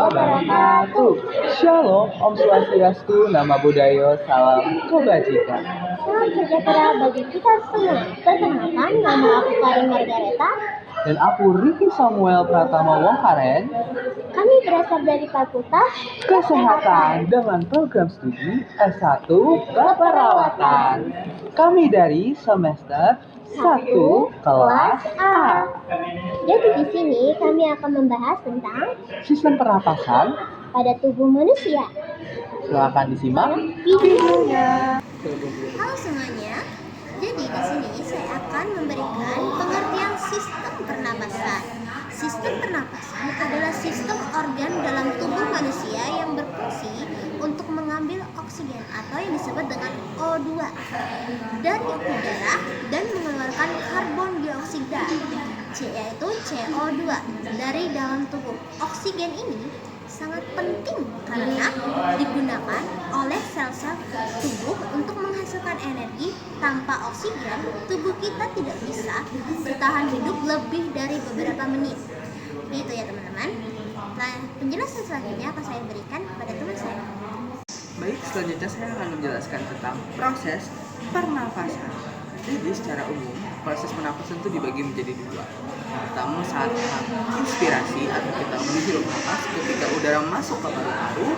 wabarakatuh. Shalom, Om Swastiastu, Nama Budaya, Salam Kebajikan. Salam sejahtera bagi kita semua. Perkenalkan, nama aku Karin Margareta. Dan aku Ricky Samuel Pratama Wongkaren. Kami berasal dari Fakultas Kesehatan dengan program studi S1 Keperawatan. Kami dari semester 1 kelas A. Jadi di sini kami akan membahas tentang Sistem pernapasan pada tubuh manusia. Silakan disimak videonya. Halo semuanya. Jadi di sini saya akan memberikan pengertian sistem pernapasan. Sistem pernapasan adalah sistem organ dalam tubuh manusia yang berfungsi untuk mengambil oksigen atau yang disebut dengan O2 dari udara dan mengeluarkan karbon dioksida, yaitu CO2 dari dalam tubuh. Oksigen ini sangat penting karena digunakan oleh sel-sel tubuh untuk menghasilkan energi. Tanpa oksigen, tubuh kita tidak bisa bertahan hidup lebih dari beberapa menit. Gitu ya teman-teman. Nah, penjelasan selanjutnya akan saya berikan kepada teman saya. Baik, selanjutnya saya akan menjelaskan tentang proses pernafasan. Jadi secara umum, proses pernafasan itu dibagi menjadi dua. Pertama, saat inspirasi atau kita menghirup nafas ketika udara masuk ke paru-paru.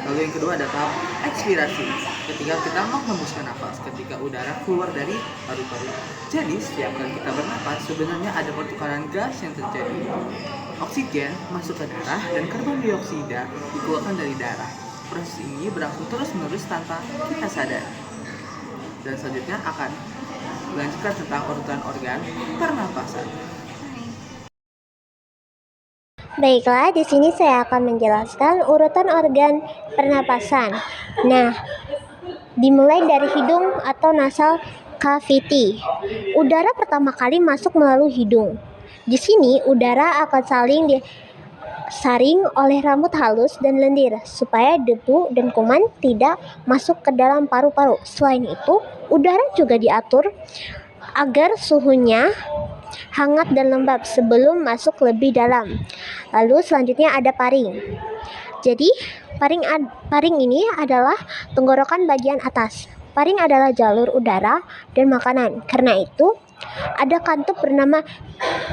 Lalu yang kedua ada tahap ekspirasi, ketika kita menghembuskan nafas ketika udara keluar dari paru-paru. Jadi setiap kali kita bernapas sebenarnya ada pertukaran gas yang terjadi. Oksigen masuk ke darah dan karbon dioksida dikeluarkan dari darah. Proses ini berlangsung terus-menerus tanpa kita sadar. Dan selanjutnya akan melanjutkan tentang urutan organ pernapasan. Baiklah, di sini saya akan menjelaskan urutan organ pernapasan. Nah, dimulai dari hidung atau nasal cavity. Udara pertama kali masuk melalui hidung. Di sini udara akan disaring oleh rambut halus dan lendir supaya debu dan kuman tidak masuk ke dalam paru-paru. Selain itu, udara juga diatur agar suhunya hangat dan lembab sebelum masuk lebih dalam. Lalu selanjutnya ada paring. Jadi paring ini adalah tenggorokan bagian atas. Paring adalah jalur udara dan makanan. Karena itu ada kantub bernama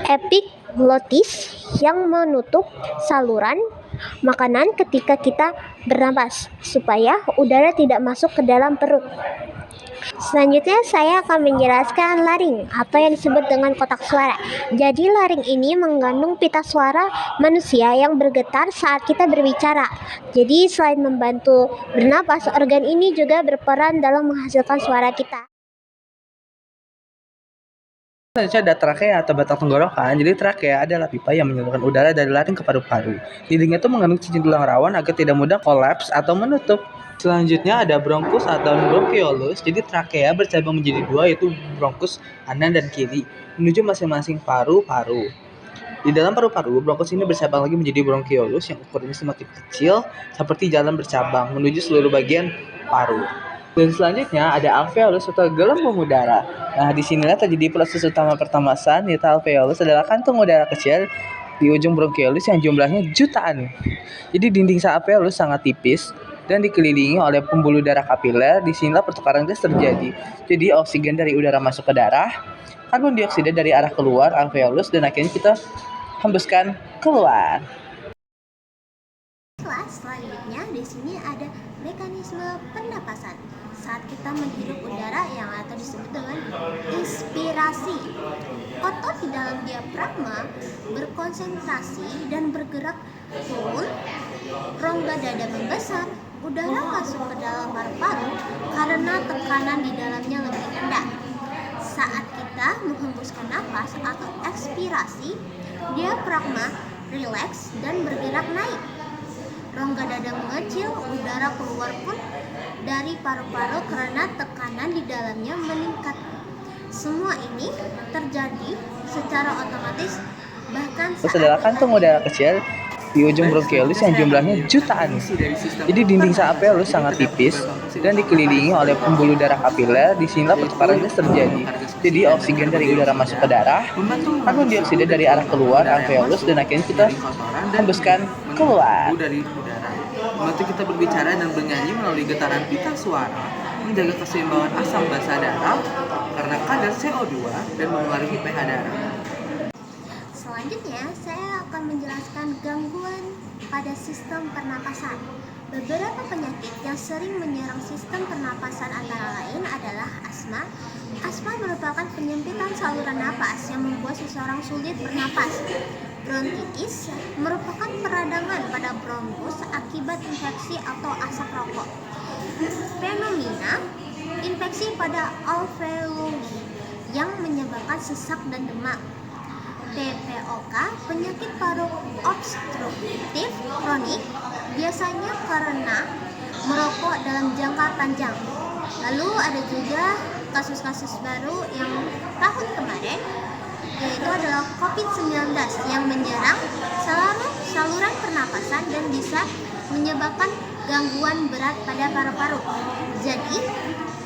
epiglottis yang menutup saluran makanan ketika kita bernapas supaya udara tidak masuk ke dalam perut. Selanjutnya saya akan menjelaskan laring atau yang disebut dengan kotak suara. Jadi laring ini mengandung pita suara manusia yang bergetar saat kita berbicara. Jadi selain membantu bernapas, organ ini juga berperan dalam menghasilkan suara kita. Selanjutnya ada trakea atau batang tenggorokan. Jadi trakea adalah pipa yang menyalurkan udara dari laring ke paru-paru. Dindingnya itu mengandung cincin tulang rawan agar tidak mudah kolaps atau menutup. Selanjutnya ada bronkus atau bronkiolus. Jadi trakea bercabang menjadi dua, yaitu bronkus kanan dan kiri, menuju masing-masing paru-paru. Di dalam paru-paru, bronkus ini bercabang lagi menjadi bronkiolus yang ukurannya semakin kecil, seperti jalan bercabang menuju seluruh bagian paru. Dan selanjutnya ada alveolus atau gelembung udara. Nah, disinilah terjadi proses utama pernapasan, yaitu alveolus adalah kantung udara kecil di ujung bronkiolus yang jumlahnya jutaan. Jadi dinding alveolus sangat tipis dan dikelilingi oleh pembuluh darah kapiler. Disinilah pertukaran gas terjadi. Jadi oksigen dari udara masuk ke darah, karbon dioksida dari arah keluar alveolus, dan akhirnya kita hembuskan keluar. Selanjutnya di sini ada mekanisme pernapasan. Saat kita menghirup udara yang atau disebut dengan inspirasi, otot di dalam diafragma berkonsentrasi dan bergerak turun, rongga dada membesar, udara masuk ke dalam paru-paru karena tekanan di dalamnya lebih rendah. Saat kita menghembuskan nafas atau ekspirasi, diafragma rileks dan bergerak naik. Rongga dada mengecil, udara keluar pun dari paru-paru karena tekanan di dalamnya meningkat. Semua ini terjadi secara otomatis, bahkan saat adalah kantung udara kecil di ujung bronkiolus yang jumlahnya jutaan. Jadi dinding alveolus sangat tipis dan dikelilingi oleh pembuluh darah kapiler. Disinilah pertukarannya terjadi. Jadi oksigen dari udara masuk ke darah, karbon dioksida dari arah keluar alveolus, dan akhirnya kita hembuskan keluar. Dari udara. Membantu kita berbicara dan bernyanyi melalui getaran pita suara, menjaga keseimbangan asam basa darah karena kadar CO2 dan mengaruhi pH darah. Selanjutnya, saya akan menjelaskan gangguan pada sistem pernapasan. Beberapa penyakit yang sering menyerang sistem pernapasan antara lain adalah asma. Asma merupakan penyempitan saluran napas yang membuat seseorang sulit bernapas. Bronkitis merupakan peradangan pada bronkus akibat infeksi atau asap rokok. Pneumonia, infeksi pada alveolus yang menyebabkan sesak dan demam. PPOK, penyakit paru obstruktif kronik, biasanya karena merokok dalam jangka panjang. Lalu ada juga kasus-kasus baru yang tahun kemarin, yaitu adalah COVID-19 yang menyerang saluran pernapasan dan bisa menyebabkan gangguan berat pada paru-paru. Jadi,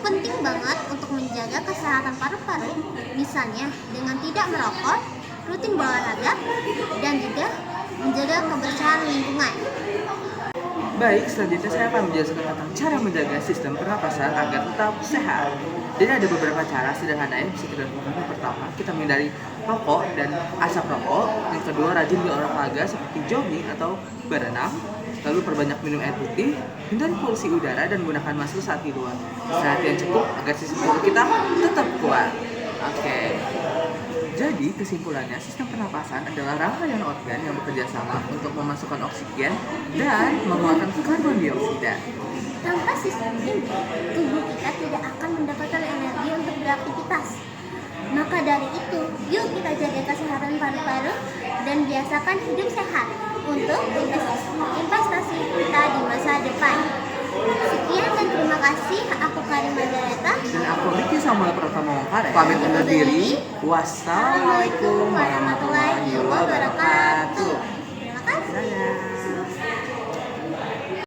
penting banget untuk menjaga kesehatan paru-paru, misalnya dengan tidak merokok, rutin berolahraga, dan juga menjaga kebersihan lingkungan. Baik, selanjutnya saya akan menjelaskan tentang cara menjaga sistem pernapasan agar tetap sehat. Jadi ada beberapa cara sederhana yang bisa kita lakukan. Yang pertama, kita menghindari rokok dan asap rokok. Yang kedua, rajin berolahraga seperti jogging atau berenang. Lalu perbanyak minum air putih, hindari polusi udara, dan gunakan masker saat di luar. Istirahat yang cukup agar sistem tubuh kita tetap kuat. Oke. Jadi kesimpulannya, sistem pernapasan adalah rangkaian organ yang bekerja sama untuk memasukkan oksigen dan mengeluarkan karbon dioksida. Tanpa sistem ini, tubuh kita tidak akan mendapatkan energi untuk beraktivitas. Maka dari itu, yuk kita jaga kesehatan paru-paru dan biasakan hidup sehat untuk investasi kita di masa depan. Sekian dan terima kasih. Aku Karim Mandareta. Dan aku Ricky Samuel Pratama Wongkare. Pamit undur diri. Wassalamualaikum warahmatullahi wabarakatuh. Terima kasih. Dadah.